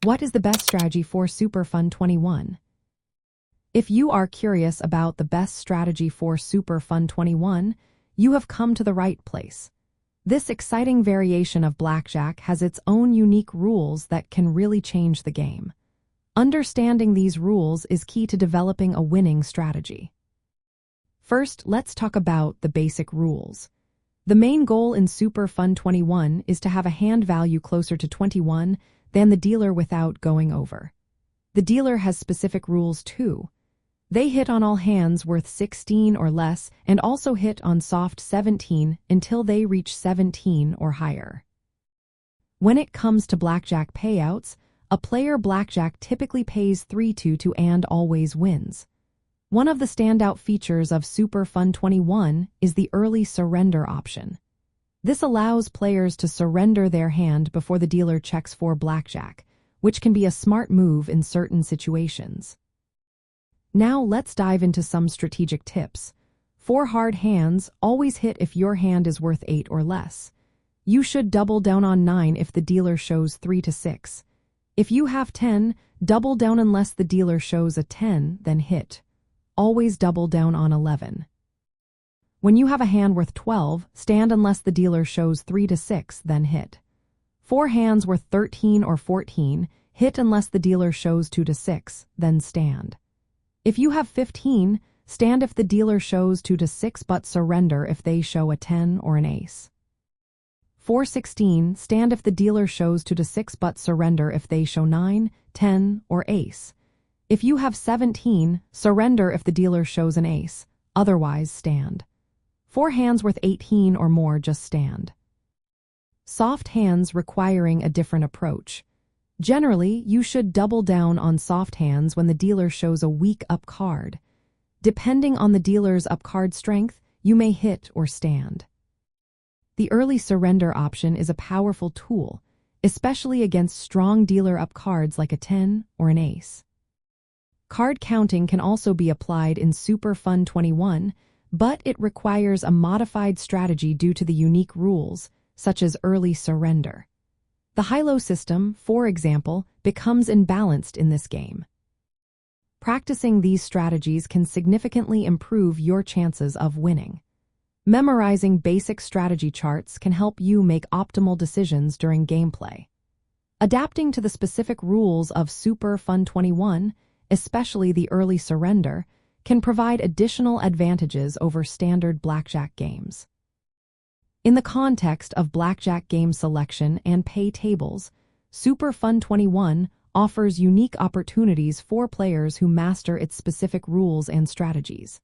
What is the best strategy for Super Fun 21? If you are curious about the best strategy for Super Fun 21, you have come to the right place. This exciting variation of Blackjack has its own unique rules that can really change the game. Understanding these rules is key to developing a winning strategy. First, let's talk about the basic rules. The main goal in Super Fun 21 is to have a hand value closer to 21 than the dealer without going over. The dealer has specific rules too. They hit on all hands worth 16 or less and also hit on soft 17 until they reach 17 or higher. When it comes to blackjack payouts, a player blackjack typically pays 3-2 and always wins. One of the standout features of Super Fun 21 is the early surrender option. This allows players to surrender their hand before the dealer checks for blackjack, which can be a smart move in certain situations. Now let's dive into some strategic tips. For hard hands, always hit if your hand is worth 8 or less. You should double down on 9 if the dealer shows 3-6. If you have 10, double down unless the dealer shows a 10, then hit. Always double down on 11. When you have a hand worth 12, stand unless the dealer shows 3-6, then hit. For hands worth 13 or 14, hit unless the dealer shows 2-6, then stand. If you have 15, stand if the dealer shows 2-6 but surrender if they show a 10 or an ace. For 16, stand if the dealer shows 2-6 but surrender if they show 9, 10, or ace. If you have 17, surrender if the dealer shows an ace, otherwise stand. For hands worth 18 or more, just stand. Soft hands requiring a different approach. Generally, you should double down on soft hands when the dealer shows a weak up card. Depending on the dealer's up card strength, you may hit or stand. The early surrender option is a powerful tool, especially against strong dealer up cards like a 10 or an ace. Card counting can also be applied in Super Fun 21, but it requires a modified strategy due to the unique rules, such as early surrender. The high-low system, for example, becomes imbalanced in this game. Practicing these strategies can significantly improve your chances of winning. Memorizing basic strategy charts can help you make optimal decisions during gameplay. Adapting to the specific rules of Super Fun 21, especially the early surrender, can provide additional advantages over standard blackjack games. In the context of blackjack game selection and pay tables, Super Fun 21 offers unique opportunities for players who master its specific rules and strategies.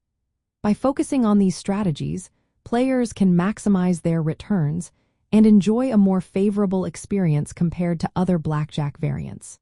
By focusing on these strategies, players can maximize their returns and enjoy a more favorable experience compared to other blackjack variants.